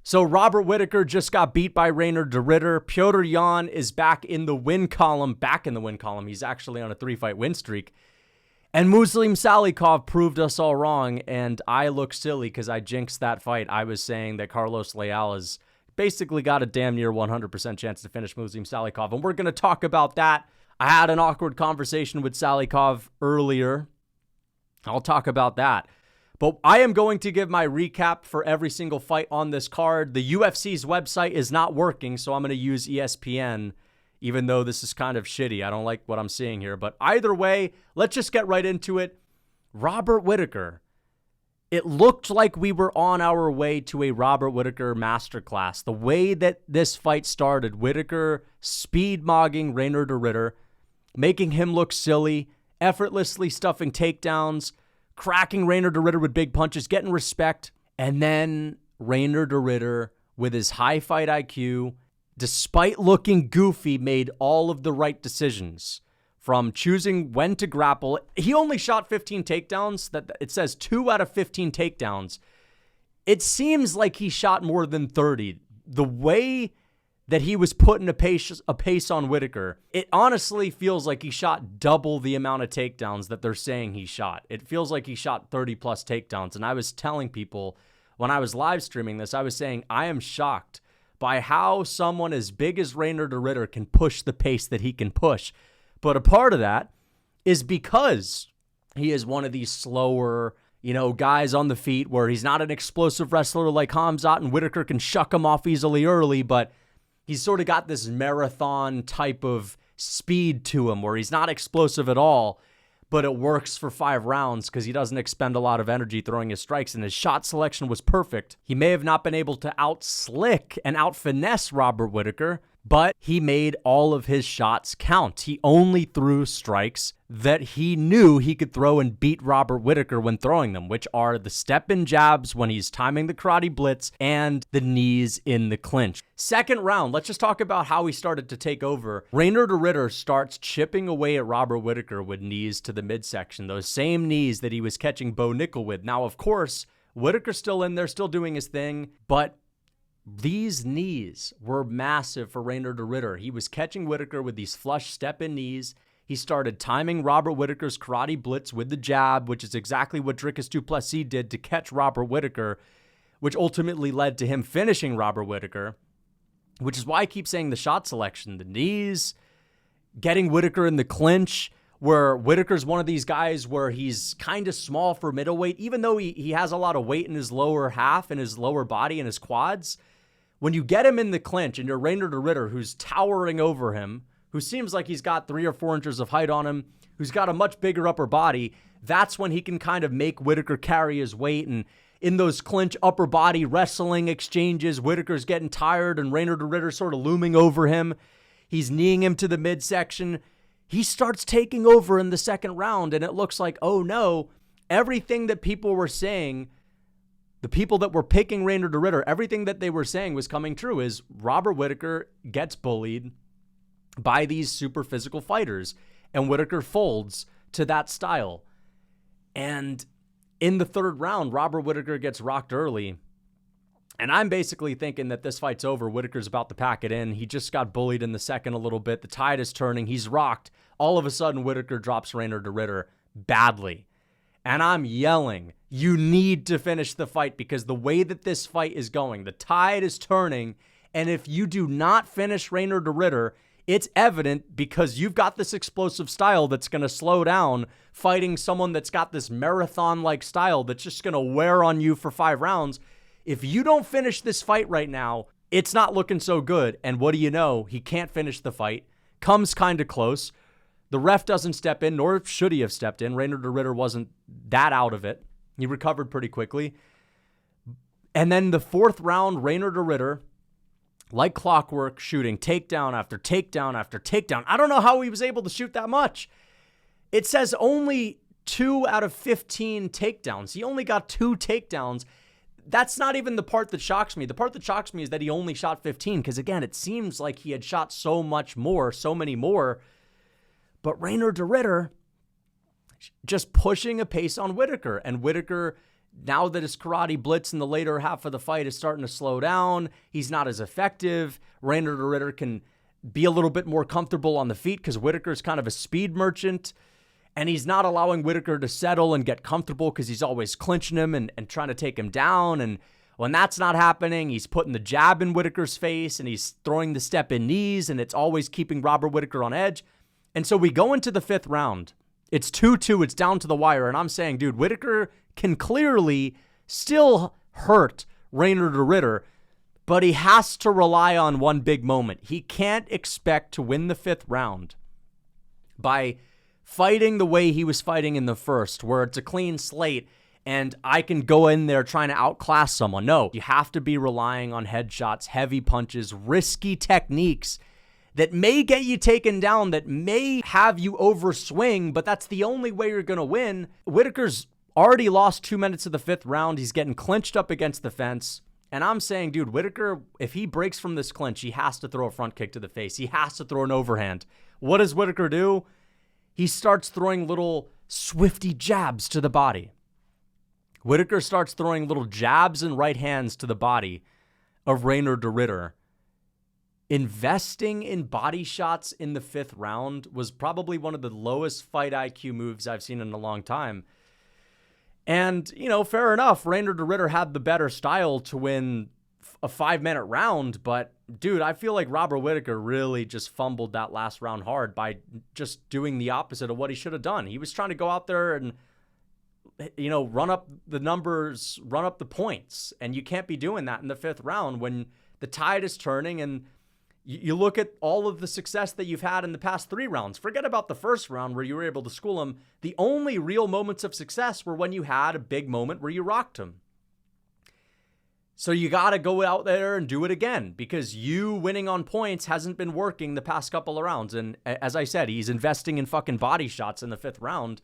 So Robert Whittaker just got beat by Reinier de Ridder. Petr Yan is back in the win column. He's actually on a 3-fight win streak. And Muslim Salikhov proved us all wrong, and I look silly because I jinxed that fight. I was saying that Carlos Leal has basically got a damn near 100% chance to finish Muslim Salikhov, and we're going to talk about that. I had an awkward conversation with Salikhov earlier. I'll talk about that. But I am going to give my recap for every single fight on this card. The UFC's website is not working, so I'm going to use ESPN, even though this is kind of shitty. I don't like what I'm seeing here. But either way, let's just get right into it. Robert Whittaker. It looked like we were on our way to a Robert Whittaker masterclass. The way that this fight started, Whittaker speed-mogging Reinier de Ridder, making him look silly, effortlessly stuffing takedowns, cracking Reinier de Ridder with big punches, getting respect. And then Reinier de Ridder, with his high fight IQ, despite looking goofy, made all of the right decisions. From choosing when to grapple. He only shot 15 takedowns. It says 2 out of 15 takedowns. It seems like he shot more than 30. The way that he was putting a pace on Whittaker, it honestly feels like he shot double the amount of takedowns that they're saying he shot. It feels like he shot 30 plus takedowns. And I was telling people when I was live streaming this, I was saying I am shocked by how someone as big as Reinier de Ridder can push the pace that he can push. But a part of that is because he is one of these slower, guys on the feet where he's not an explosive wrestler like Khamzat, and Whittaker can shuck him off easily early, but he's sort of got this marathon type of speed to him where he's not explosive at all, but it works for 5 rounds because he doesn't expend a lot of energy throwing his strikes, and his shot selection was perfect. He may have not been able to out-slick and out-finesse Robert Whittaker, but he made all of his shots count. He only threw strikes that he knew he could throw and beat Robert Whittaker when throwing them, which are the step-in jabs when he's timing the karate blitz and the knees in the clinch. Second round, let's just talk about how he started to take over. Reinier de Ridder starts chipping away at Robert Whittaker with knees to the midsection, those same knees that he was catching Bo Nickel with. Now, of course, Whittaker's still in there, still doing his thing, but these knees were massive for Reinier de Ridder. He was catching Whittaker with these flush step-in knees. He started timing Robert Whittaker's karate blitz with the jab, which is exactly what Dricus du Plessis did to catch Robert Whittaker, which ultimately led to him finishing Robert Whittaker, which is why I keep saying the shot selection, the knees, getting Whittaker in the clinch, where Whittaker's one of these guys where he's kind of small for middleweight, even though he has a lot of weight in his lower half, in his lower body, and his quads. When you get him in the clinch and you're Reinier de Ridder, who's towering over him, who seems like he's got 3 or 4 inches of height on him, who's got a much bigger upper body, that's when he can kind of make Whittaker carry his weight. And in those clinch upper body wrestling exchanges, Whittaker's getting tired and Reinier de Ridder sort of looming over him. He's kneeing him to the midsection. He starts taking over in the second round, and it looks like, oh no, everything that people were saying, the people that were picking Reinier de Ridder, everything that they were saying was coming true. Is Robert Whittaker gets bullied by these super physical fighters, and Whittaker folds to that style. And in the third round, Robert Whittaker gets rocked early, and I'm basically thinking that this fight's over. Whittaker's about to pack it in. He just got bullied in the second a little bit. The tide is turning. He's rocked. All of a sudden, Whittaker drops Reinier de Ridder badly. And I'm yelling, you need to finish the fight, because the way that this fight is going, the tide is turning. And if you do not finish Reinier de Ridder, it's evident, because you've got this explosive style that's going to slow down fighting someone that's got this marathon-like style that's just going to wear on you for 5 rounds. If you don't finish this fight right now, it's not looking so good. And what do you know? He can't finish the fight. Comes kind of close. The ref doesn't step in, nor should he have stepped in. Reinier de Ridder wasn't that out of it. He recovered pretty quickly. And then the fourth round, Reinier de Ridder, like clockwork, shooting takedown after takedown after takedown. I don't know how he was able to shoot that much. It says only 2 out of 15 takedowns. He only got 2 takedowns. That's not even the part that shocks me. The part that shocks me is that he only shot 15, because again, it seems like he had shot so much more, so many more. But Reinier de Ridder just pushing a pace on Whittaker, and Whittaker now that his karate blitz in the later half of the fight is starting to slow down, he's not as effective. Reinier de Ridder can be a little bit more comfortable on the feet because Whittaker's kind of a speed merchant, and he's not allowing Whittaker to settle and get comfortable because he's always clinching him and trying to take him down. And when that's not happening, he's putting the jab in Whittaker's face and he's throwing the step-in knees, and it's always keeping Robert Whittaker on edge. And so we go into the 5th round. It's 2-2. It's down to the wire. And I'm saying, dude, Whittaker can clearly still hurt Reinier de Ridder, but he has to rely on one big moment. He can't expect to win the 5th round by fighting the way he was fighting in the first, where it's a clean slate and I can go in there trying to outclass someone. No, you have to be relying on headshots, heavy punches, risky techniques that may get you taken down, that may have you overswing, but that's the only way you're going to win. Whittaker's already lost 2 minutes of the 5th round. He's getting clinched up against the fence. And I'm saying, dude, Whittaker, if he breaks from this clinch, he has to throw a front kick to the face. He has to throw an overhand. What does Whittaker do? He starts throwing little swifty jabs to the body. Whittaker starts throwing little jabs and right hands to the body of Reinier de Ridder. Investing in body shots in the 5th round was probably one of the lowest fight IQ moves I've seen in a long time. And, you know, fair enough, Reinier de Ridder had the better style to win a 5-minute round, but, dude, I feel like Robert Whittaker really just fumbled that last round hard by just doing the opposite of what he should have done. He was trying to go out there and, you know, run up the numbers, run up the points, and you can't be doing that in the 5th round when the tide is turning. And you look at all of the success that you've had in the past 3 rounds. Forget about the first round where you were able to school him. The only real moments of success were when you had a big moment where you rocked him. So you got to go out there and do it again, because you winning on points hasn't been working the past couple of rounds. And as I said, he's investing in fucking body shots in the 5th round.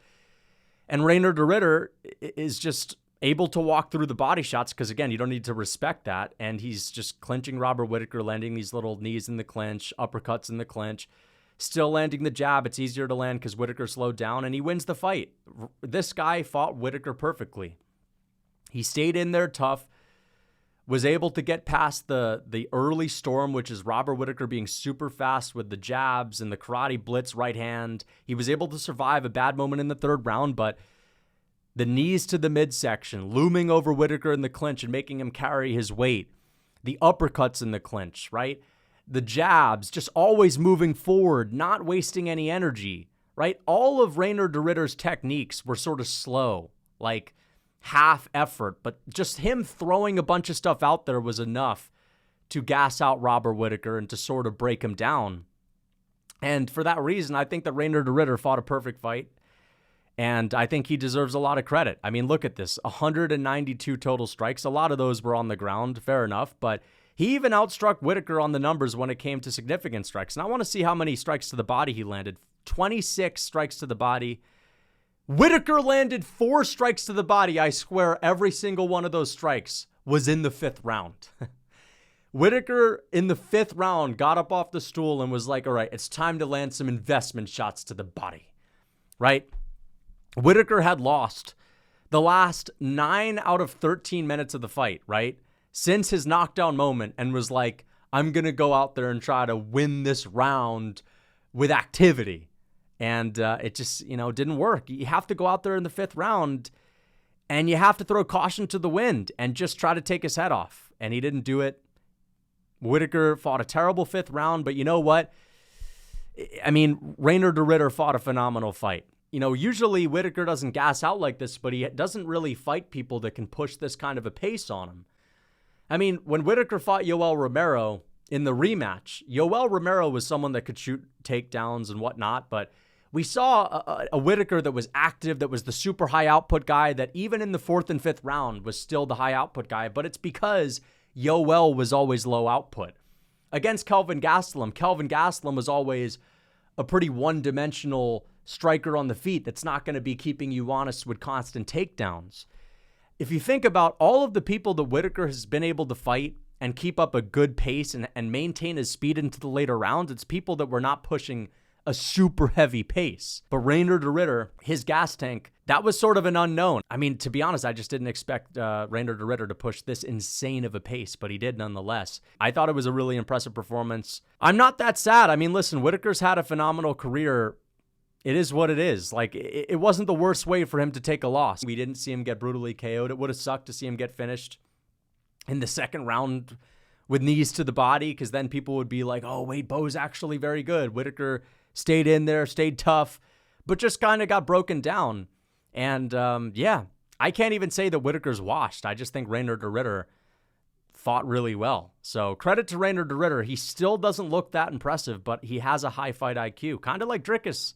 And Reinier de Ridder is just able to walk through the body shots because, again, you don't need to respect that. And he's just clinching Robert Whittaker, landing these little knees in the clinch, uppercuts in the clinch, still landing the jab. It's easier to land because Whittaker slowed down, and he wins the fight. This guy fought Whittaker perfectly. He stayed in there tough, was able to get past the early storm, which is Robert Whittaker being super fast with the jabs and the karate blitz right hand. He was able to survive a bad moment in the 3rd round, but the knees to the midsection, looming over Whittaker in the clinch and making him carry his weight. The uppercuts in the clinch, right? The jabs, just always moving forward, not wasting any energy, right? All of Reinier de Ridder's techniques were sort of slow, like half effort, but just him throwing a bunch of stuff out there was enough to gas out Robert Whittaker and to sort of break him down. And for that reason, I think that Reinier de Ridder fought a perfect fight. And I think he deserves a lot of credit. I mean, look at this, 192 total strikes. A lot of those were on the ground, fair enough. But he even outstruck Whittaker on the numbers when it came to significant strikes. And I want to see how many strikes to the body he landed. 26 strikes to the body. Whittaker landed 4 strikes to the body. I swear every single one of those strikes was in the 5th round. Whittaker in the 5th round got up off the stool and was like, all right, it's time to land some investment shots to the body, right? Whittaker had lost the last 9 out of 13 minutes of the fight, right? Since his knockdown moment, and was like, I'm going to go out there and try to win this round with activity. And it just, you know, didn't work. You have to go out there in the 5th round and you have to throw caution to the wind and just try to take his head off. And he didn't do it. Whittaker fought a terrible 5th round, but you know what? I mean, Reinier de Ridder fought a phenomenal fight. You know, usually Whittaker doesn't gas out like this, but he doesn't really fight people that can push this kind of a pace on him. I mean, when Whittaker fought Yoel Romero in the rematch, Yoel Romero was someone that could shoot takedowns and whatnot, but we saw a Whittaker that was active, that was the super high output guy, that even in the 4th and 5th round was still the high output guy, but it's because Yoel was always low output. Against Kelvin Gastelum was always a pretty one-dimensional striker on the feet that's not going to be keeping you honest with constant takedowns. If you think about all of the people that Whittaker has been able to fight and keep up a good pace and maintain his speed into the later rounds, it's people that were not pushing a super heavy pace. But Reinier de Ridder, his gas tank that was sort of an unknown. I mean, to be honest, I just didn't expect Reinier de Ridder to push this insane of a pace, but he did nonetheless. I thought it was a really impressive performance. I'm not that sad. I mean, listen, Whittaker's had a phenomenal career. It is what it is. Like, it wasn't the worst way for him to take a loss. We didn't see him get brutally KO'd. It would have sucked to see him get finished in the second round with knees to the body, because then people would be like, oh, wait, Bo's actually very good. Whittaker stayed in there, stayed tough, but just kind of got broken down. And, yeah, I can't even say that Whittaker's washed. I just think Reinier de Ridder fought really well. So credit to Reinier de Ridder. He still doesn't look that impressive, but he has a high fight IQ, kind of like Dricus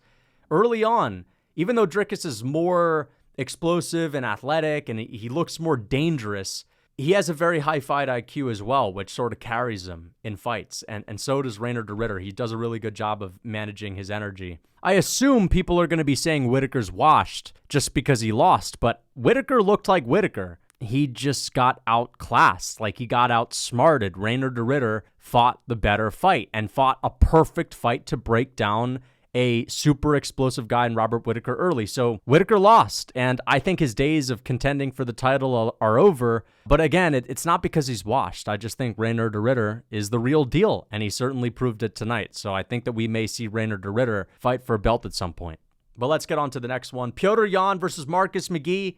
early on. Even though Dricus is more explosive and athletic and he looks more dangerous, he has a very high fight IQ as well, which sort of carries him in fights. And so does Reinier de Ridder. He does a really good job of managing his energy. I assume people are going to be saying Whittaker's washed just because he lost, but Whittaker looked like Whittaker. He just got outclassed, like he got outsmarted. Reinier de Ridder fought the better fight and fought a perfect fight to break down a super explosive guy in Robert Whittaker early. So Whittaker lost, and I think his days of contending for the title are over. But again, it's not because he's washed. I just think Reinier de Ridder is the real deal, and he certainly proved it tonight. So I think that we may see Reinier de Ridder fight for a belt at some point. But let's get on to the next one. Petr Yan versus Marcus McGhee.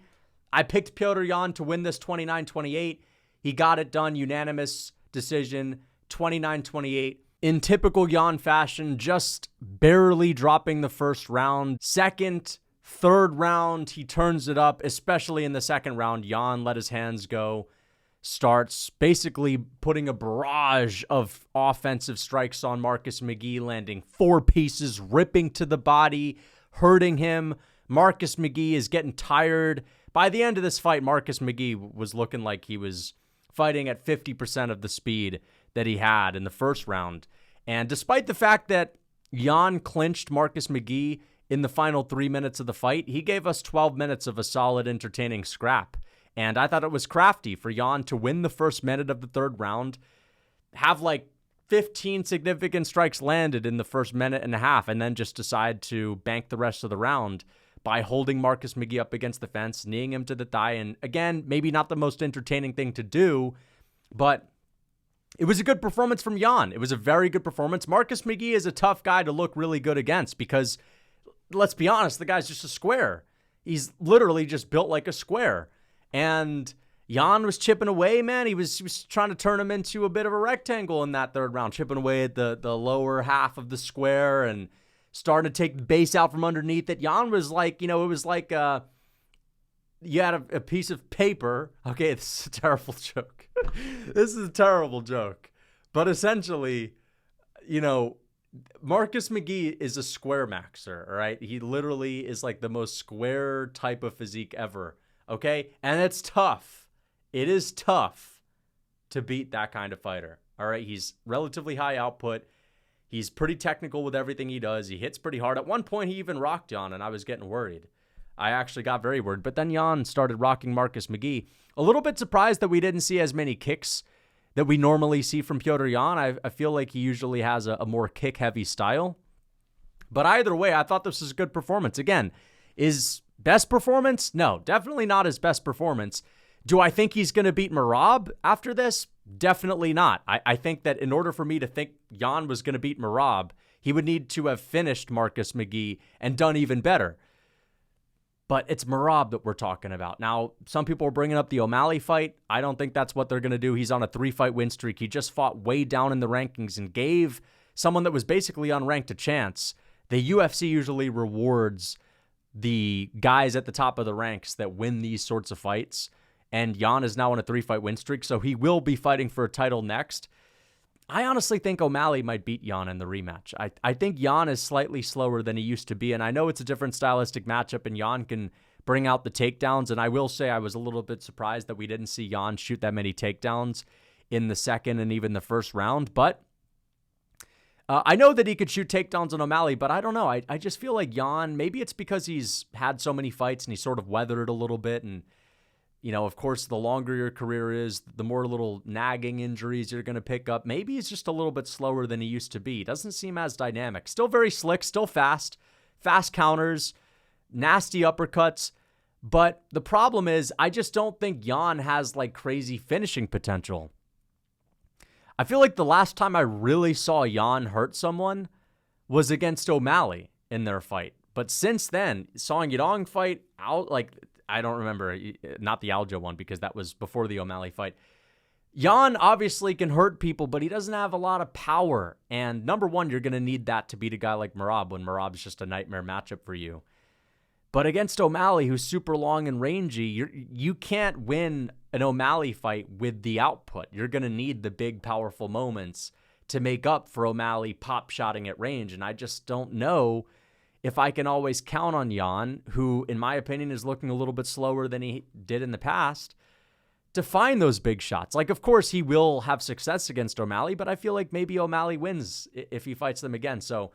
I picked Petr Yan to win this 29-28. He got it done, unanimous decision, 29-28. In typical Yan fashion, just barely dropping the first round. Second, third round, he turns it up, especially in the second round. Yan let his hands go, starts basically putting a barrage of offensive strikes on Marcus McGhee, landing 4 pieces, ripping to the body, hurting him. Marcus McGhee is getting tired. By the end of this fight, Marcus McGhee was looking like he was fighting at 50% of the speed that he had in the first round. And despite the fact that Yan clinched Marcus McGhee in the final 3 minutes of the fight, he gave us 12 minutes of a solid, entertaining scrap. And I thought it was crafty for Yan to win the first minute of the third round, have like 15 significant strikes landed in the first minute and a half, and then just decide to bank the rest of the round by holding Marcus McGhee up against the fence, kneeing him to the thigh. And again, maybe not the most entertaining thing to do, but it was a good performance from Yan. It was a very good performance. Marcus McGhee is a tough guy to look really good against because, let's be honest, the guy's just a square. He's literally just built like a square. And Yan was chipping away, man. He was trying to turn him into a bit of a rectangle in that third round, chipping away at the lower half of the square and starting to take the base out from underneath it. Yan was like, it was like you had a piece of paper. Okay, this is a terrible joke. This is a terrible joke. But essentially, Marcus McGhee is a square maxer, all right? He literally is like the most square type of physique ever, okay? And it's tough. It is tough to beat that kind of fighter, all right? He's relatively high output. He's pretty technical with everything he does. He hits pretty hard. At one point, he even rocked Yan, and I was getting worried. I actually got very worried. But then Yan started rocking Marcus McGhee. A little bit surprised that we didn't see as many kicks that we normally see from Petr Yan. I feel like he usually has a more kick-heavy style. But either way, I thought this was a good performance. Again, is best performance? No, definitely not his best performance. Do I think he's going to beat Merab after this? Definitely not. I think that in order for me to think Yan was going to beat Merab, he would need to have finished Marcus McGhee and done even better. But it's Merab that we're talking about. Now, some people are bringing up the O'Malley fight. I don't think that's what they're going to do. He's on a 3-fight win streak. He just fought way down in the rankings and gave someone that was basically unranked a chance. The UFC usually rewards the guys at the top of the ranks that win these sorts of fights. And Yan is now on a 3-fight win streak, so he will be fighting for a title next. I honestly think O'Malley might beat Yan in the rematch. I think Yan is slightly slower than he used to be, and I know it's a different stylistic matchup, and Yan can bring out the takedowns, and I will say I was a little bit surprised that we didn't see Yan shoot that many takedowns in the second and even the first round, but I know that he could shoot takedowns on O'Malley, but I don't know. I just feel like Yan, maybe it's because he's had so many fights and he's sort of weathered it a little bit, and of course, the longer your career is, the more little nagging injuries you're going to pick up. Maybe he's just a little bit slower than he used to be. Doesn't seem as dynamic. Still very slick, still fast counters, nasty uppercuts. But the problem is, I just don't think Yan has like crazy finishing potential. I feel like the last time I really saw Yan hurt someone was against O'Malley in their fight. But since then, Song Yadong fight, out like I don't remember, not the Aljo one because that was before the O'Malley fight. Yan obviously can hurt people, but he doesn't have a lot of power. And number one, you're going to need that to beat a guy like Merab when Merab's just a nightmare matchup for you. But against O'Malley, who's super long and rangy, you can't win an O'Malley fight with the output. You're going to need the big, powerful moments to make up for O'Malley pop-shotting at range. And I just don't know if I can always count on Yan, who, in my opinion, is looking a little bit slower than he did in the past, to find those big shots. Like, of course, he will have success against O'Malley, but I feel like maybe O'Malley wins if he fights them again. So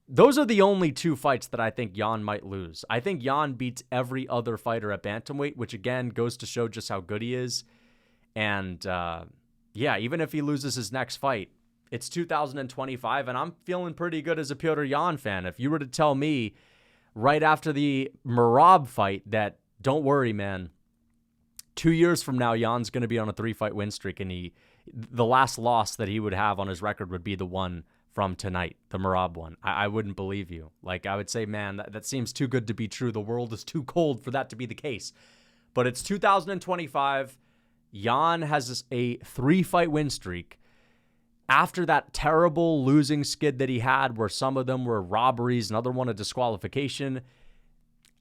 those are the only two fights that I think Yan might lose. I think Yan beats every other fighter at bantamweight, which again goes to show just how good he is. And yeah, even if he loses his next fight, it's 2025, and I'm feeling pretty good as a Petr Yan fan. If you were to tell me right after the Merab fight that, don't worry, man, 2 years from now, Yan's going to be on a 3-fight win streak, and the last loss that he would have on his record would be the one from tonight, the Merab one. I wouldn't believe you. Like, I would say, man, that seems too good to be true. The world is too cold for that to be the case. But it's 2025. Yan has a 3-fight win streak. After that terrible losing skid that he had, where some of them were robberies, another one a disqualification,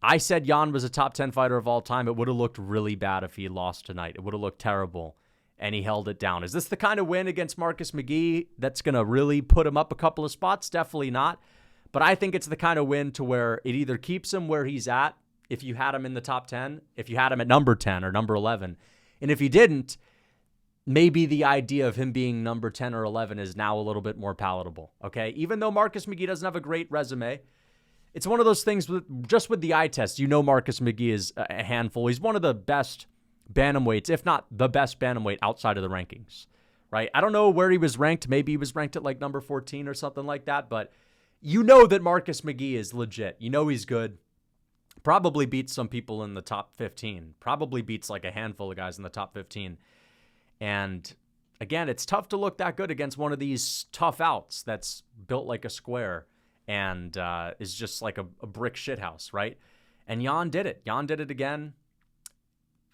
I said Yan was a top 10 fighter of all time. It would have looked really bad if he lost tonight. It would have looked terrible, and he held it down. Is this the kind of win against Marcus McGhee that's going to really put him up a couple of spots? Definitely not. But I think it's the kind of win to where it either keeps him where he's at, if you had him in the top 10, if you had him at number 10 or number 11. And if you didn't, maybe the idea of him being number 10 or 11 is now a little bit more palatable, okay? Even though Marcus McGhee doesn't have a great resume, it's one of those things just with the eye test. You know Marcus McGhee is a handful. He's one of the best bantamweights, if not the best bantamweight outside of the rankings, right? I don't know where he was ranked. Maybe he was ranked at like number 14 or something like that, but you know that Marcus McGhee is legit. You know he's good. Probably beats some people in the top 15. Probably beats like a handful of guys in the top 15. And again, it's tough to look that good against one of these tough outs that's built like a square and is just like a brick shithouse, right? And Yan did it. Yan did it again.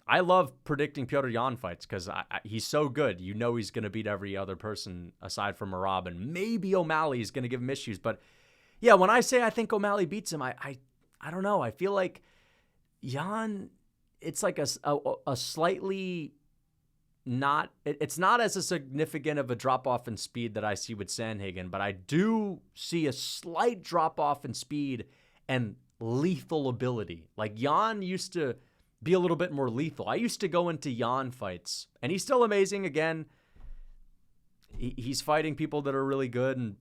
I love predicting Petr Yan fights because he's so good. You know he's going to beat every other person aside from Merab, and maybe O'Malley is going to give him issues. But yeah, when I say I think O'Malley beats him, I don't know. I feel like Yan, it's like a slightly... it's not as a significant of a drop-off in speed that I see with Sandhagen, but I do see a slight drop-off in speed and lethal ability. Like, Yan used to be a little bit more lethal. I used to go into Yan fights, and he's still amazing. Again, he's fighting people that are really good, and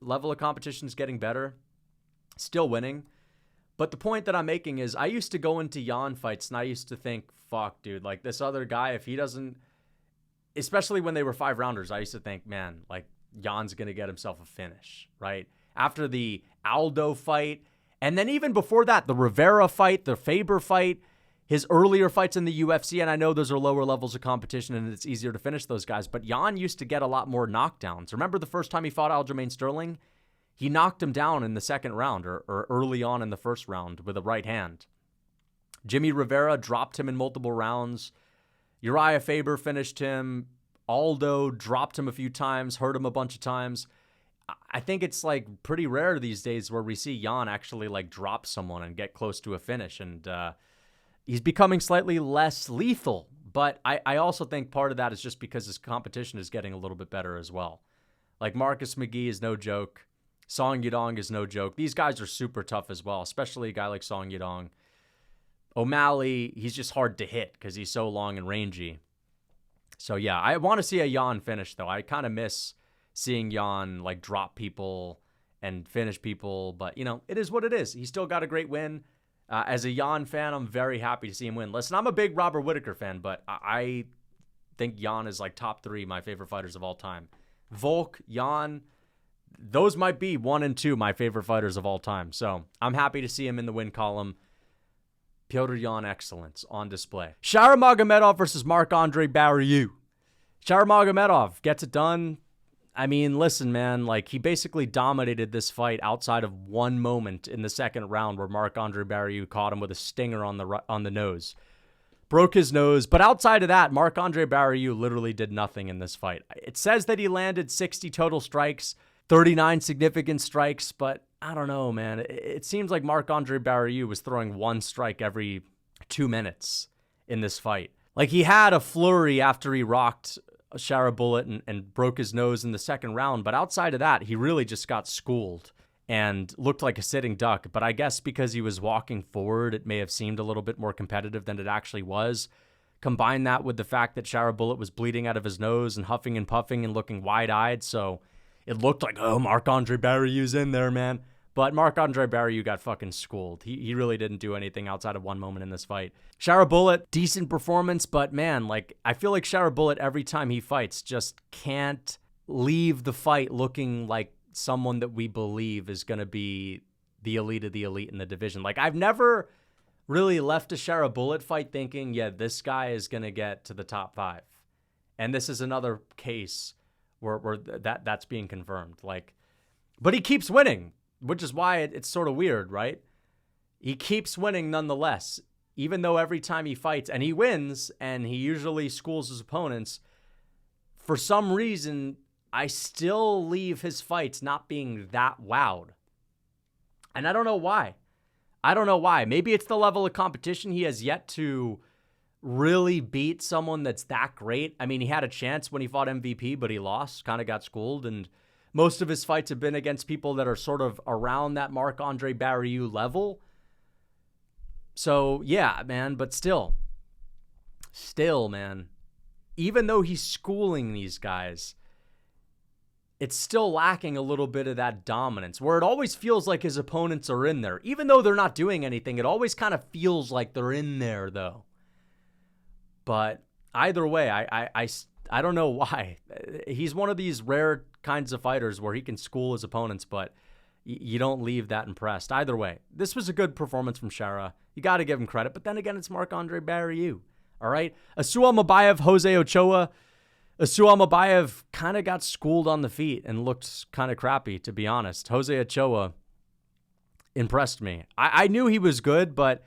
level of competition is getting better, still winning. But the point that I'm making is I used to go into Yan fights, and I used to think, fuck, dude, like, this other guy, if he doesn't... Especially when they were 5-rounders, I used to think, man, like, Yan's going to get himself a finish, right? After the Aldo fight, and then even before that, the Rivera fight, the Faber fight, his earlier fights in the UFC, and I know those are lower levels of competition and it's easier to finish those guys, but Yan used to get a lot more knockdowns. Remember the first time he fought Aljamain Sterling? He knocked him down in the second round or early on in the first round with a right hand. Jimmy Rivera dropped him in multiple rounds. Uriah Faber finished him. Aldo dropped him a few times, hurt him a bunch of times. I think it's like pretty rare these days where we see Yan actually like drop someone and get close to a finish. And he's becoming slightly less lethal. But I also think part of that is just because his competition is getting a little bit better as well. Like Marcus McGhee is no joke. Song Yadong is no joke. These guys are super tough as well, especially a guy like Song Yadong. O'Malley, he's just hard to hit because he's so long and rangy. So yeah, I want to see a Yan finish though. I kind of miss seeing Yan like drop people and finish people, but you know, it is what it is. He still got a great win. As a Yan fan, I'm very happy to see him win. Listen, I'm a big Robert Whittaker fan, but I think Yan is like top 3 my favorite fighters of all time. Volk, Yan, those might be 1 and 2 my favorite fighters of all time. So I'm happy to see him in the win column. Petr Yan excellence on display. Shara Magomedov versus Marc-Andre Barriault. Shara Magomedov gets it done. I mean, listen, man, like he basically dominated this fight outside of one moment in the second round where Marc-Andre Barriault caught him with a stinger on the nose. Broke his nose, but outside of that, Marc-Andre Barriault literally did nothing in this fight. It says that he landed 60 total strikes, 39 significant strikes, but I don't know, man. It seems like Marc-Andre Barriault was throwing one strike every 2 minutes in this fight. Like he had a flurry after he rocked Shara Bullet and broke his nose in the second round, but outside of that, he really just got schooled and looked like a sitting duck. But I guess because he was walking forward, it may have seemed a little bit more competitive than it actually was. Combine that with the fact that Shara Bullet was bleeding out of his nose and huffing and puffing and looking wide-eyed, so it looked like, oh, Marc-Andre Barriault's in there, man. But Marc-Andre Barriault got fucking schooled. He really didn't do anything outside of one moment in this fight. Shara Bullet, decent performance, but man, like I feel like Shara Bullet every time he fights just can't leave the fight looking like someone that we believe is going to be the elite of the elite in the division. Like I've never really left a Shara Bullet fight thinking, yeah, this guy is going to get to the top 5. And this is another case where that's being confirmed. Like, but he keeps winning, which is why it's sort of weird, right? He keeps winning nonetheless, even though every time he fights, and he wins, and he usually schools his opponents, for some reason, I still leave his fights not being that wowed. And I don't know why. Maybe it's the level of competition. He has yet to really beat someone that's that great. I mean, he had a chance when he fought MVP, but he lost, kind of got schooled, and most of his fights have been against people that are sort of around that Marc-Andre Barriault level. So, yeah, man, but still, man, even though he's schooling these guys, it's still lacking a little bit of that dominance where it always feels like his opponents are in there. Even though they're not doing anything, it always kind of feels like they're in there, though. But either way, I don't know why. He's one of these rare kinds of fighters where he can school his opponents, but you don't leave that impressed. Either way, this was a good performance from Shara. You got to give him credit. But then again, it's Marc-Andre Barriault. All right? Asua Mabayev, Jose Ochoa. Asua Mabayev kind of got schooled on the feet and looked kind of crappy, to be honest. Jose Ochoa impressed me. I knew he was good, but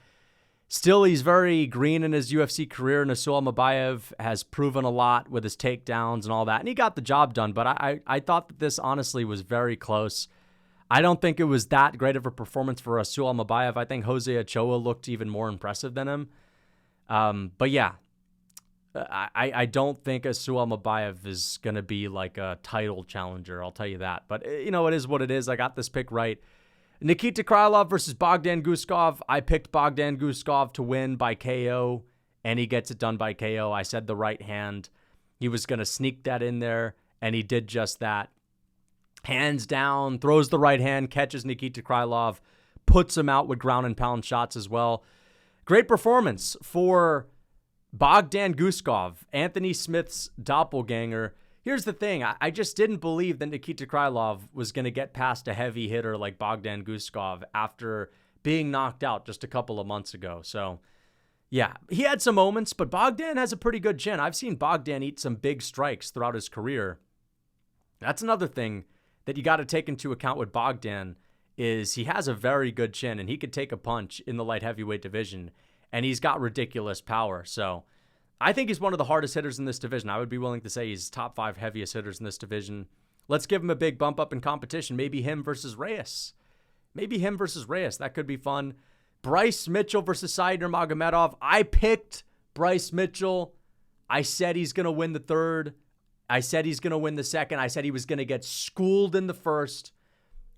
still, he's very green in his UFC career, and Asua Mabayev has proven a lot with his takedowns and all that, and he got the job done, but I thought that this honestly was very close. I don't think it was that great of a performance for Asua Mabayev. I think Jose Ochoa looked even more impressive than him. But yeah, I don't think Asua Mabayev is going to be like a title challenger, I'll tell you that. But, you know, it is what it is. I got this pick right. Nikita Krylov versus Bogdan Guskov. I picked Bogdan Guskov to win by KO, and he gets it done by KO. I said the right hand. He was going to sneak that in there, and he did just that. Hands down, throws the right hand, catches Nikita Krylov, puts him out with ground and pound shots as well. Great performance for Bogdan Guskov, Anthony Smith's doppelganger. Here's the thing. I just didn't believe that Nikita Krylov was going to get past a heavy hitter like Bogdan Guskov after being knocked out just a couple of months ago. So, yeah, he had some moments, but Bogdan has a pretty good chin. I've seen Bogdan eat some big strikes throughout his career. That's another thing that you got to take into account with Bogdan is he has a very good chin, and he could take a punch in the light heavyweight division, and he's got ridiculous power. So I think he's one of the hardest hitters in this division. I would be willing to say he's top 5 heaviest hitters in this division. Let's give him a big bump up in competition. Maybe him versus Reyes. That could be fun. Bryce Mitchell versus Reinier Magomedov. I picked Bryce Mitchell. I said he's going to win the third. I said he's going to win the second. I said he was going to get schooled in the first.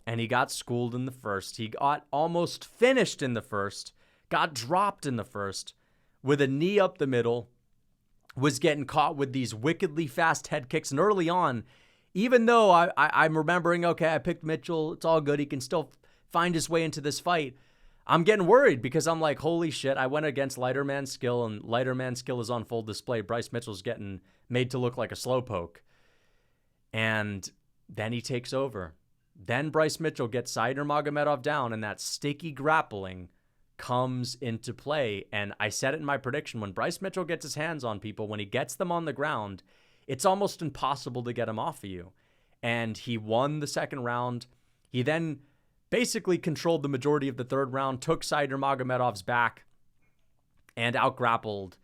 And he got schooled in the first. He got almost finished in the first. Got dropped in the first with a knee up the middle. Was getting caught with these wickedly fast head kicks. And early on, even though I'm remembering, okay, I picked Mitchell, it's all good, he can still find his way into this fight, I'm getting worried because I'm like, holy shit, I went against lighter man skill, and lighter man skill is on full display. Bryce Mitchell's getting made to look like a slowpoke. And then he takes over. Then Bryce Mitchell gets Reinier Magomedov down, and that sticky grappling comes into play. And I said it in my prediction, when Bryce Mitchell gets his hands on people, when he gets them on the ground, it's almost impossible to get him off of you. And he won the second round. He then basically controlled the majority of the third round, took Shara Magomedov's back, and outgrappled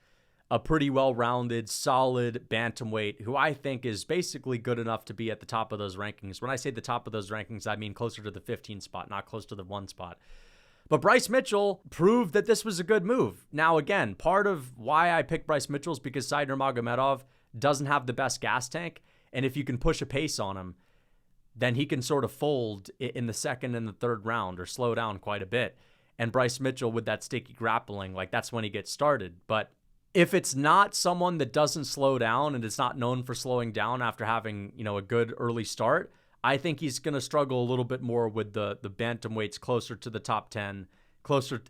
a pretty well-rounded, solid bantamweight who I think is basically good enough to be at the top of those rankings. When I say the top of those rankings, I mean closer to the 15 spot, not close to the 1 spot. But Bryce Mitchell proved that this was a good move. Now, again, part of why I picked Bryce Mitchell is because Shara Magomedov doesn't have the best gas tank. And if you can push a pace on him, then he can sort of fold in the second and the third round or slow down quite a bit. And Bryce Mitchell, with that sticky grappling, like that's when he gets started. But if it's not someone that doesn't slow down and is not known for slowing down after having, a good early start, I think he's going to struggle a little bit more with the bantamweights closer to the top 10,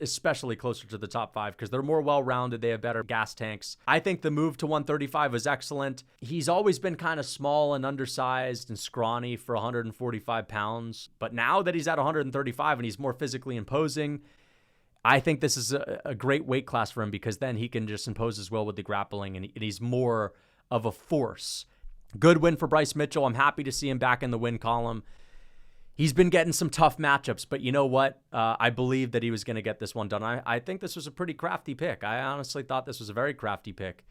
especially closer to the top 5, because they're more well-rounded. They have better gas tanks. I think the move to 135 was excellent. He's always been kind of small and undersized and scrawny for 145 pounds. But now that he's at 135 and he's more physically imposing, I think this is a great weight class for him, because then he can just impose his will with the grappling, and he's more of a force. Good win for Bryce Mitchell. I'm happy to see him back in the win column. He's been getting some tough matchups, but you know what? I believe that he was going to get this one done. I think this was a pretty crafty pick. I honestly thought this was a very crafty pick.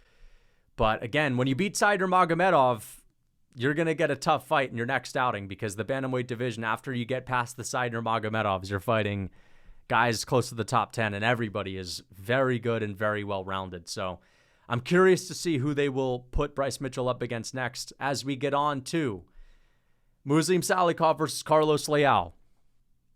But again, when you beat Shara Magomedov, you're going to get a tough fight in your next outing, because the bantamweight division, after you get past the Shara Magomedovs, you're fighting guys close to the top 10, and everybody is very good and very well-rounded. So I'm curious to see who they will put Bryce Mitchell up against next as we get on to Muslim Salikhov versus Carlos Leal.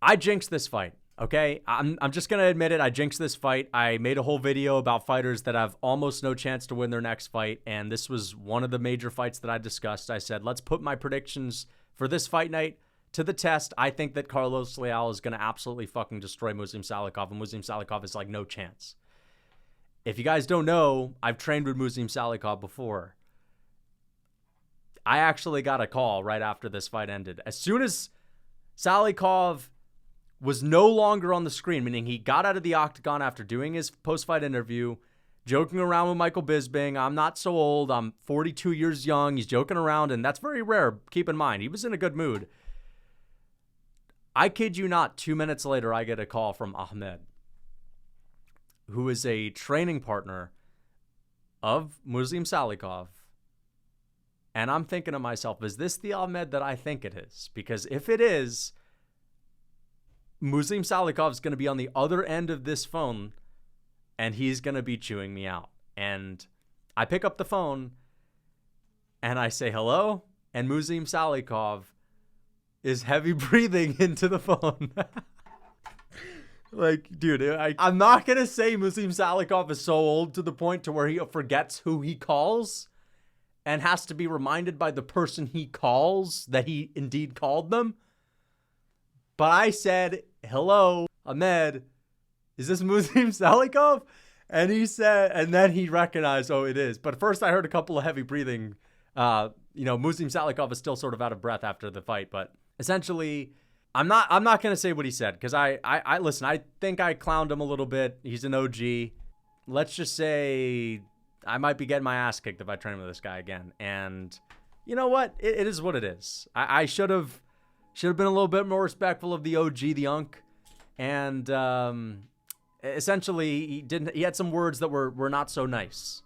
I jinxed this fight, okay? I'm just going to admit it. I jinxed this fight. I made a whole video about fighters that have almost no chance to win their next fight, and this was one of the major fights that I discussed. I said, let's put my predictions for this fight night to the test. I think that Carlos Leal is going to absolutely fucking destroy Muslim Salikhov, and Muslim Salikhov is like no chance. If you guys don't know, I've trained with Muslim Salikhov before. I actually got a call right after this fight ended. As soon as Salikhov was no longer on the screen, meaning he got out of the octagon after doing his post-fight interview, joking around with Michael Bisping. I'm not so old. I'm 42 years young. He's joking around, and that's very rare. Keep in mind, he was in a good mood. I kid you not, 2 minutes later, I get a call from Ahmed, who is a training partner of Muslim Salikhov. And I'm thinking to myself, is this the Ahmed that I think it is? Because if it is, Muslim Salikhov is going to be on the other end of this phone, and he's going to be chewing me out. And I pick up the phone, and I say hello, and Muslim Salikhov is heavy breathing into the phone. Like, dude, I'm not going to say Muslim Salikhov is so old to the point to where he forgets who he calls and has to be reminded by the person he calls that he indeed called them. But I said, hello, Ahmed, is this Muslim Salikhov? And he said, and then he recognized, oh, it is. But first I heard a couple of heavy breathing. Muslim Salikhov is still sort of out of breath after the fight, but essentially, I'm not going to say what he said, because I listen, I think I clowned him a little bit. He's an OG. Let's just say I might be getting my ass kicked if I train with this guy again. And you know what? It is what it is. I should have been a little bit more respectful of the OG, the Unk. And essentially, he had some words that were not so nice.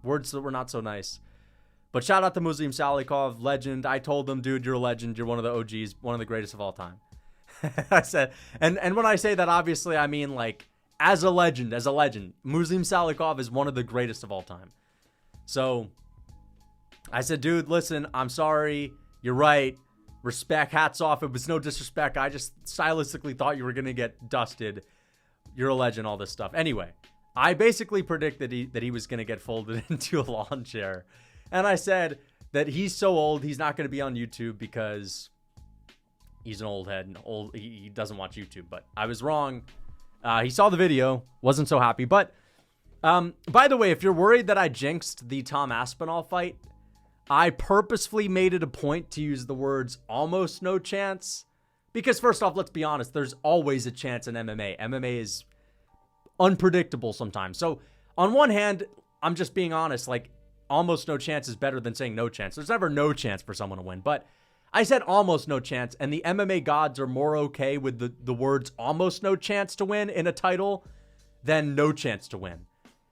Words that were not so nice. But shout out to Muslim Salikhov, legend. I told him, dude, you're a legend. You're one of the OGs, one of the greatest of all time. I said, and when I say that, obviously, I mean like as a legend. Muslim Salikhov is one of the greatest of all time. So I said, dude, listen, I'm sorry. You're right. Respect, hats off. It was no disrespect. I just stylistically thought you were going to get dusted. You're a legend, all this stuff. Anyway, I basically predicted that he was going to get folded into a lawn chair. And I said that he's so old, he's not going to be on YouTube because he's an old head and he doesn't watch YouTube. But I was wrong. He saw the video, wasn't so happy. But by the way, if you're worried that I jinxed the Tom Aspinall fight, I purposefully made it a point to use the words almost no chance. Because first off, let's be honest, there's always a chance in MMA. MMA is unpredictable sometimes. So on one hand, I'm just being honest, like almost no chance is better than saying no chance. There's never no chance for someone to win, but I said almost no chance, and the MMA gods are more okay with the words almost no chance to win in a title than no chance to win.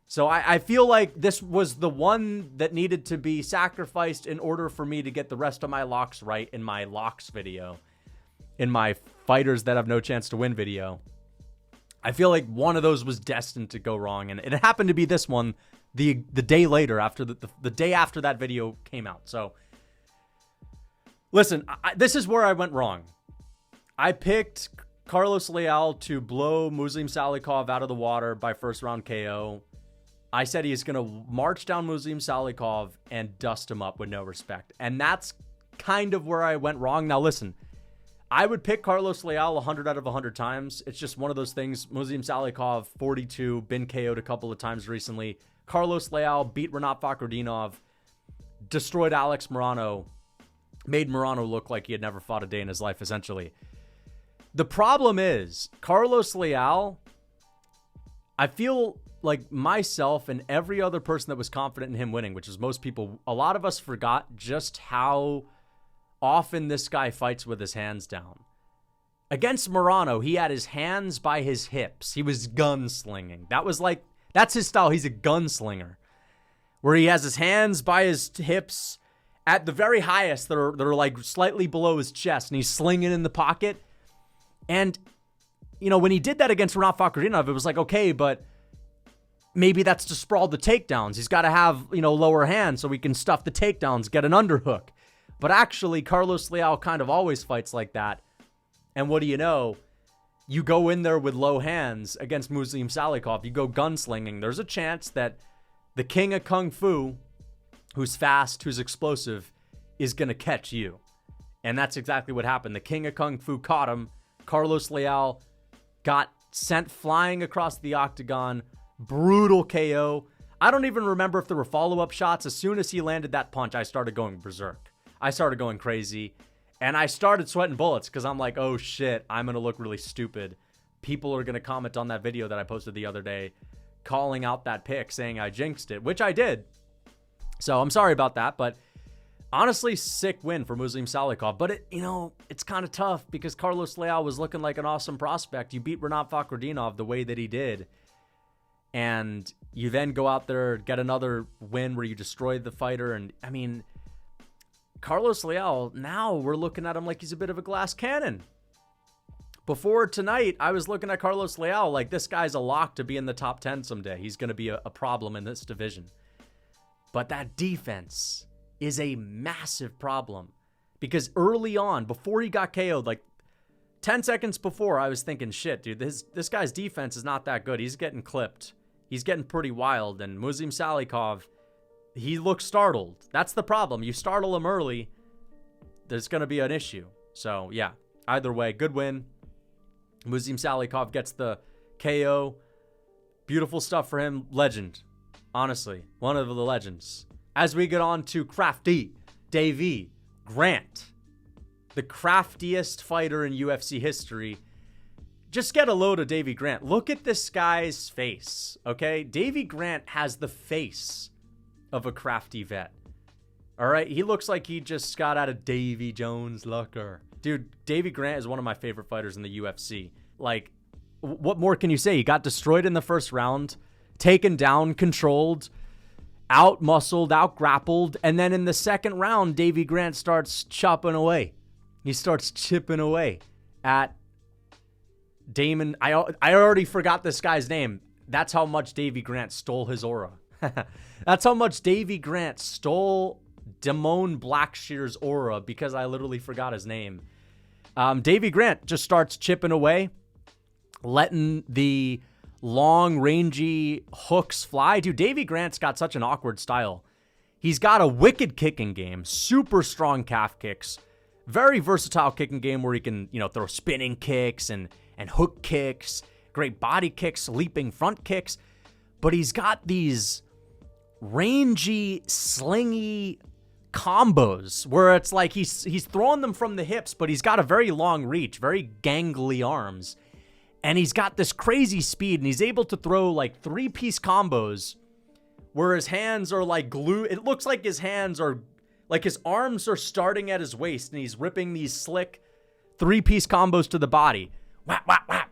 So I feel like this was the one that needed to be sacrificed in order for me to get the rest of my locks right in my locks video, in my fighters that have no chance to win video. I feel like one of those was destined to go wrong, and it happened to be this one the day later, after the day after that video came out. So listen, this is where I went wrong. I picked Carlos Leal to blow Muslim Salikhov out of the water by first round KO. I said he's going to march down Muslim Salikhov and dust him up with no respect. And that's kind of where I went wrong. Now, listen, I would pick Carlos Leal 100 out of 100 times. It's just one of those things. Muslim Salikhov, 42, been KO'd a couple of times recently. Carlos Leal beat Rinat Fakhretdinov, destroyed Alex Morano, made Morano look like he had never fought a day in his life, essentially. The problem is, Carlos Leal, I feel like myself and every other person that was confident in him winning, which is most people, a lot of us forgot just how often this guy fights with his hands down. Against Morano, he had his hands by his hips. He was gunslinging. That's his style. He's a gunslinger, where he has his hands by his hips at the very highest that are like slightly below his chest, and he's slinging in the pocket. And, you know, when he did that against Rinat Fakhretdinov, it was like, okay, but maybe that's to sprawl the takedowns. He's got to have, you know, lower hands so he can stuff the takedowns, get an underhook. But actually, Carlos Leal kind of always fights like that. And what do you know? You go in there with low hands against Muslim Salikhov. You go gunslinging. There's a chance that the king of Kung Fu, who's fast, who's explosive, is going to catch you. And that's exactly what happened. The king of Kung Fu caught him. Carlos Leal got sent flying across the octagon. Brutal KO. I don't even remember if there were follow-up shots. As soon as he landed that punch, I started going berserk. I started going crazy. And I started sweating bullets because I'm like, oh shit, I'm going to look really stupid. People are going to comment on that video that I posted the other day, calling out that pick, saying I jinxed it, which I did. So I'm sorry about that, but honestly, sick win for Muslim Salikhov. But it's kind of tough because Carlos Leal was looking like an awesome prospect. You beat Rinat Fakhretdinov the way that he did. And you then go out there, get another win where you destroyed the fighter. And I mean, Carlos Leal, now we're looking at him like he's a bit of a glass cannon. Before tonight, I was looking at Carlos Leal like this guy's a lock to be in the top 10 someday. He's going to be a problem in this division. But that defense is a massive problem. Because early on, before he got KO'd, like 10 seconds before, I was thinking, shit, dude, this guy's defense is not that good. He's getting clipped. He's getting pretty wild. And Muslim Salikhov, he looks startled. That's the problem. You startle him early, there's going to be an issue. So, yeah, either way, good win. Muslim Salikhov gets the KO. Beautiful stuff for him. Legend. Honestly, one of the legends. As we get on to Crafty, Davey Grant, the craftiest fighter in UFC history. Just get a load of Davey Grant. Look at this guy's face, okay? Davey Grant has the face of a crafty vet. All right? He looks like he just got out of Davy Jones' locker. Dude, Davey Grant is one of my favorite fighters in the UFC. Like, what more can you say? He got destroyed in the first round, taken down, controlled, out-muscled, out-grappled, and then in the second round, Davey Grant starts chopping away. He starts chipping away at Damon. I already forgot this guy's name. That's how much Davey Grant stole his aura. That's how much Davey Grant stole Damone Blackshear's aura because I literally forgot his name. Davey Grant just starts chipping away, letting the long, rangy hooks fly. Dude, Davey Grant's got such an awkward style. He's got a wicked kicking game, super strong calf kicks, very versatile kicking game where he can, throw spinning kicks and hook kicks, great body kicks, leaping front kicks. But he's got these rangy, slingy combos where it's like he's throwing them from the hips, but he's got a very long reach, very gangly arms. And he's got this crazy speed, and he's able to throw like 3-piece combos where his hands are like glue. It looks like his hands are like his arms are starting at his waist, and he's ripping these slick 3-piece combos to the body. Whap, whap, whap.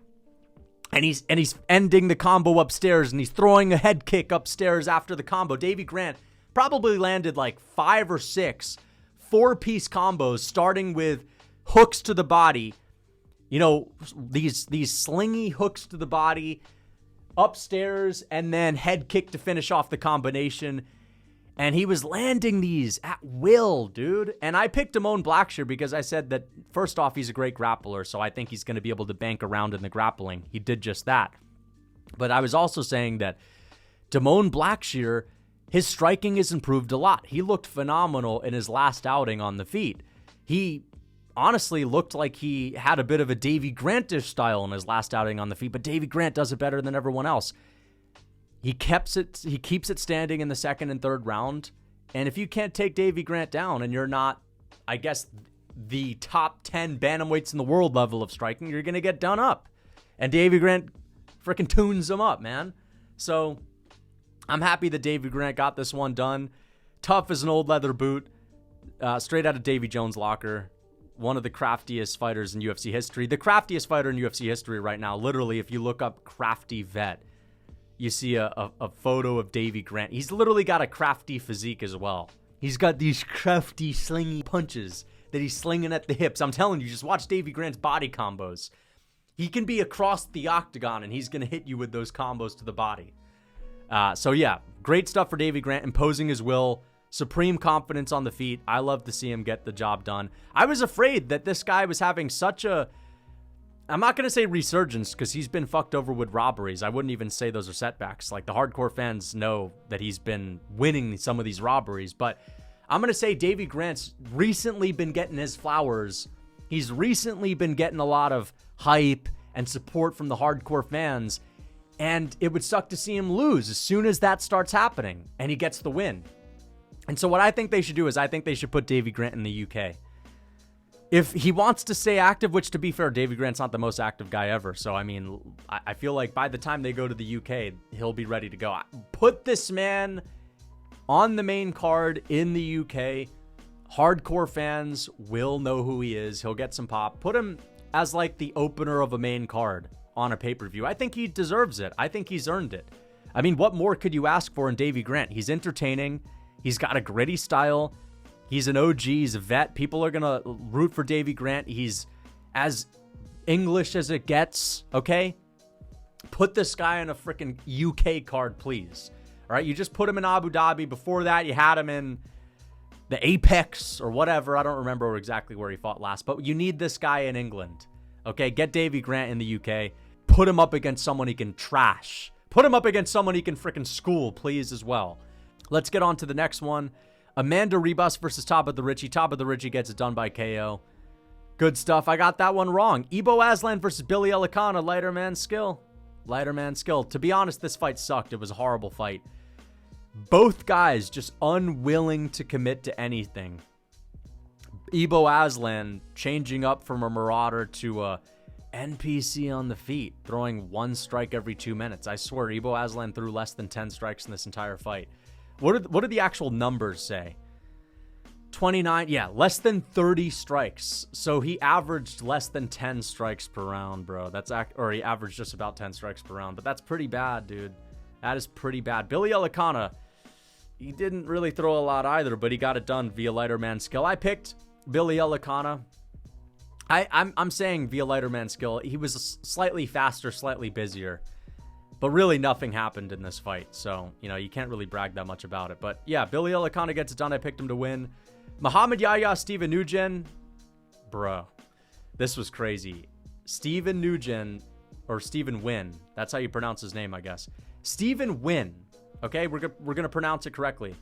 And he's ending the combo upstairs, and he's throwing a head kick upstairs after the combo. Davey Grant probably landed like 5 or 6 4-piece combos, starting with hooks to the body. You know, these slingy hooks to the body, upstairs, and then head kick to finish off the combination. And he was landing these at will, dude. And I picked Damone Blackshear because I said that, first off, he's a great grappler, so I think he's going to be able to bank around in the grappling. He did just that. But I was also saying that Damone Blackshear, his striking has improved a lot. He looked phenomenal in his last outing on the feet. He honestly looked like he had a bit of a Davey Grantish style in his last outing on the feet, but Davey Grant does it better than everyone else. He keeps it standing in the second and third round. And if you can't take Davey Grant down and you're not, I guess, the top 10 bantamweights in the world level of striking, you're going to get done up. And Davey Grant freaking tunes him up, man. So I'm happy that Davey Grant got this one done. Tough as an old leather boot. Straight out of Davy Jones' locker. One of the craftiest fighters in UFC history. The craftiest fighter in UFC history right now. Literally, if you look up crafty vet, you see a photo of Davey Grant. He's literally got a crafty physique as well. He's got these crafty, slingy punches that he's slinging at the hips. I'm telling you, just watch Davey Grant's body combos. He can be across the octagon, and he's going to hit you with those combos to the body. So, yeah, great stuff for Davey Grant, imposing his will, supreme confidence on the feet. I love to see him get the job done. I was afraid that this guy was having such a, I'm not going to say resurgence because he's been fucked over with robberies. I wouldn't even say those are setbacks. Like, the hardcore fans know that he's been winning some of these robberies. But I'm going to say Davey Grant's recently been getting his flowers. He's recently been getting a lot of hype and support from the hardcore fans. And it would suck to see him lose as soon as that starts happening and he gets the win. And so what I think they should do is I think they should put Davey Grant in the UK. If he wants to stay active, which to be fair, Davey Grant's not the most active guy ever. So, I mean, I feel like by the time they go to the UK, he'll be ready to go. Put this man on the main card in the UK. Hardcore fans will know who he is. He'll get some pop. Put him as like the opener of a main card on a pay-per-view. I think he deserves it. I think he's earned it. I mean, what more could you ask for in Davey Grant? He's entertaining. He's got a gritty style. He's an OG. He's a vet. People are going to root for Davey Grant. He's as English as it gets, okay? Put this guy on a freaking UK card, please. All right? You just put him in Abu Dhabi. Before that, you had him in the Apex or whatever. I don't remember exactly where he fought last. But you need this guy in England, okay? Get Davey Grant in the UK. Put him up against someone he can trash. Put him up against someone he can freaking school, please, as well. Let's get on to the next one. Amanda Ribas versus Top of the Richie. Top of the Richie gets it done by KO. Good stuff. I got that one wrong. Ibo Aslan versus Billy Elekana. Lighter man skill. Lighter man skill. To be honest, this fight sucked. It was a horrible fight. Both guys just unwilling to commit to anything. Ibo Aslan changing up from a marauder to a NPC on the feet, throwing 1 strike every 2 minutes. I swear, Ibo Aslan threw less than 10 strikes in this entire fight. What do the actual numbers say? 29, yeah, less than 30 strikes. So he averaged less than 10 strikes per round, bro. Or he averaged just about 10 strikes per round, but that's pretty bad, dude. That is pretty bad. Billy Elekana, he didn't really throw a lot either, but he got it done via lighter man skill. I picked Billy Elekana. I'm saying via lighter man skill. He was slightly faster, slightly busier. But really nothing happened in this fight. So, you know, you can't really brag that much about it. But yeah, Billy Elekana gets it done. I picked him to win. Muhammad Yahya, Steven Ngugen. Bro, this was crazy. Steven Ngugen, or Steven Wynn. That's how you pronounce his name, I guess. Steven Wynn. Okay, we're going to pronounce it correctly.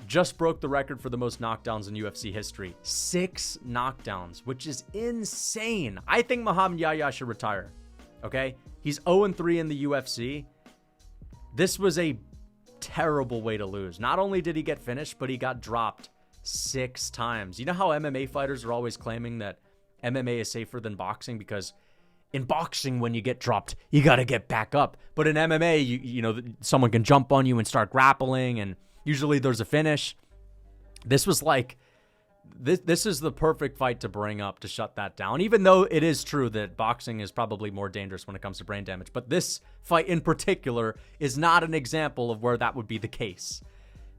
Just broke the record for the most knockdowns in UFC history. 6 knockdowns, which is insane. I think Muhammad Yahya should retire. Okay? He's 0-3 in the UFC. This was a terrible way to lose. Not only did he get finished, but he got dropped 6 times. You know how MMA fighters are always claiming that MMA is safer than boxing because In boxing, when you get dropped, you got to get back up. But in MMA, you know, someone can jump on you and start grappling, and usually there's a finish. This was like, this is the perfect fight to bring up to shut that down, even though it is true that boxing is probably more dangerous when it comes to brain damage. But this fight in particular is not an example of where that would be the case,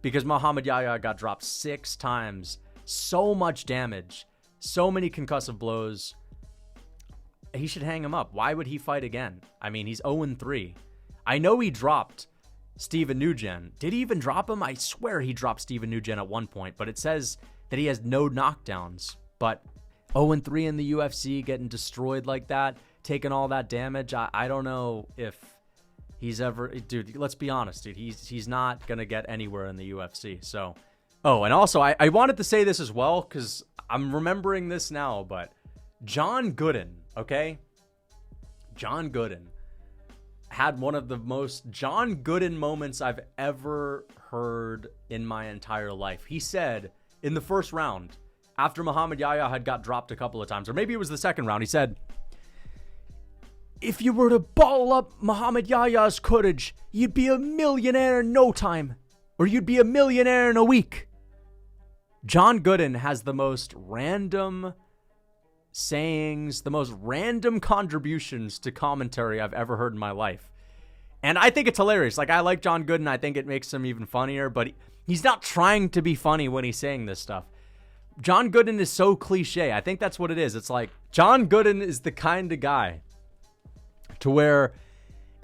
because Muhammad Yahya got dropped 6 times, so much damage, so many concussive blows. He should hang him up. Why would he fight again? I mean, he's 0-3. I know he dropped Steven Ngugen. Did he even drop him? I swear he dropped Steven Ngugen at one point, but it says that he has no knockdowns. But 0-3 in the UFC, getting destroyed like that, taking all that damage. I don't know if he's ever... Dude, let's be honest, dude. He's not going to get anywhere in the UFC. So, oh, and also, I wanted to say this as well, because I'm remembering this now, but John Gooden, okay? John Gooden had one of the most John Gooden moments I've ever heard in my entire life. He said in the first round, after Muhammad Yahya had got dropped a couple of times, or maybe it was the second round, he said, if you were to ball up Muhammad Yahya's courage, you'd be a millionaire in no time, or you'd be a millionaire in a week. John Gooden has the most random sayings, the most random contributions to commentary I've ever heard in my life. And I think it's hilarious. Like, I like John Gooden. I think it makes him even funnier, but he's not trying to be funny when he's saying this stuff. John Gooden is so cliche. I think that's what it is. It's like, John Gooden is the kind of guy to where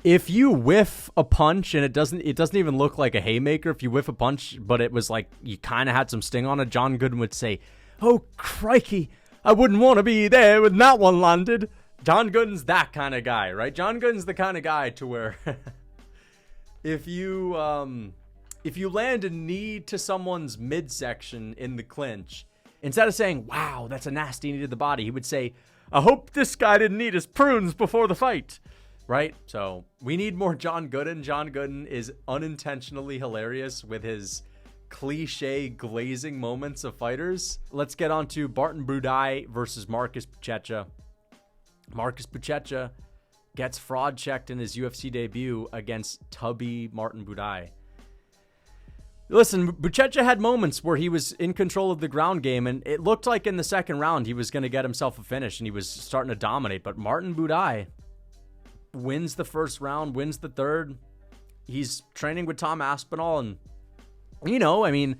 if you whiff a punch and it doesn't even look like a haymaker, if you whiff a punch, but it was like you kind of had some sting on it, John Gooden would say, "Oh, crikey, I wouldn't want to be there when that one landed." John Gooden's that kind of guy, right? John Gooden's the kind of guy to where if you land a knee to someone's midsection in the clinch, instead of saying, "Wow, that's a nasty knee to the body," he would say, "I hope this guy didn't eat his prunes before the fight." Right? So we need more John Gooden. John Gooden is unintentionally hilarious with his cliche glazing moments of fighters. Let's get on to Barton Budai versus Marcus Buchecha. Marcus Buchecha gets fraud checked in his UFC debut against tubby Martin Budai. Listen, Buchecha had moments where he was in control of the ground game, and it looked like in the second round he was going to get himself a finish, and he was starting to dominate. But Martin Budai wins the first round, wins the third. He's training with Tom Aspinall, and, you know, I mean,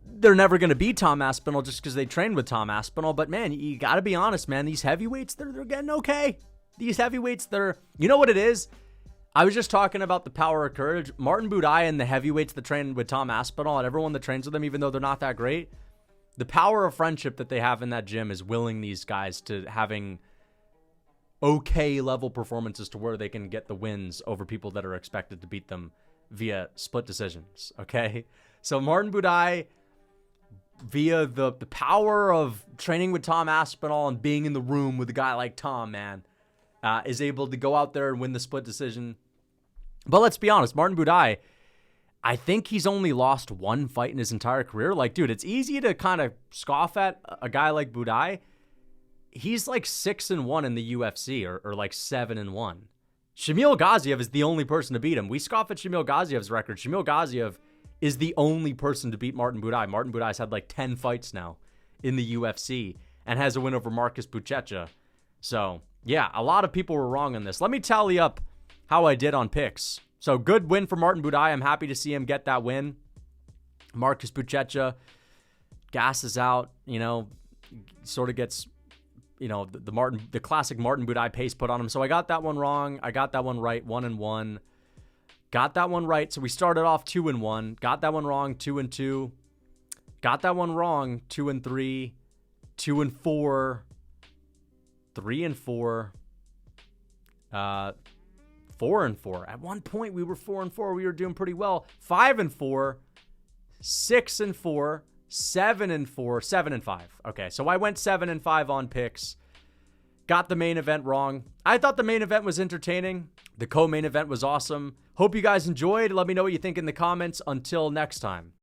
they're never going to be Tom Aspinall just because they trained with Tom Aspinall. But, man, you got to be honest, man. These heavyweights, they're getting okay. These heavyweights, you know what it is? I was just talking about the power of courage. Martin Budai and the heavyweights that train with Tom Aspinall and everyone that trains with them, even though they're not that great, the power of friendship that they have in that gym is willing these guys to having okay level performances to where they can get the wins over people that are expected to beat them via split decisions, okay? So Martin Budai, via the power of training with Tom Aspinall and being in the room with a guy like Tom, man, is able to go out there and win the split decision. But let's be honest, Martin Budai, I think he's only lost one fight in his entire career. Like, dude, it's easy to kind of scoff at a guy like Budai. He's like 6-1 in the UFC, or like 7-1. Shamil Gaziev is the only person to beat him. We scoff at Shamil Gaziev's record. Shamil Gaziev is the only person to beat Martin Budai. Martin Budai's had like 10 fights now in the UFC and has a win over Marcus Buchecha. So, yeah, a lot of people were wrong on this. Let me tally up how I did on picks. So, good win for Martin Budai. I'm happy to see him get that win. Marcus Buchecha gasses out, you know, sort of gets, you know, the classic Martin Budai pace put on him. So I got that one wrong. I got that one right, 1-1. Got that one right. So we started off 2-1. Got that one wrong, 2-2. Got that one wrong, 2-3, 2-4, 3-4, 4-4. At one point we were 4-4. We were doing pretty well. 5-4, 6-4. 7-4, 7-5. Okay, so I went 7-5 on picks. Got the main event wrong. I thought the main event was entertaining. The co-main event was awesome. Hope you guys enjoyed. Let me know what you think in the comments. Until next time.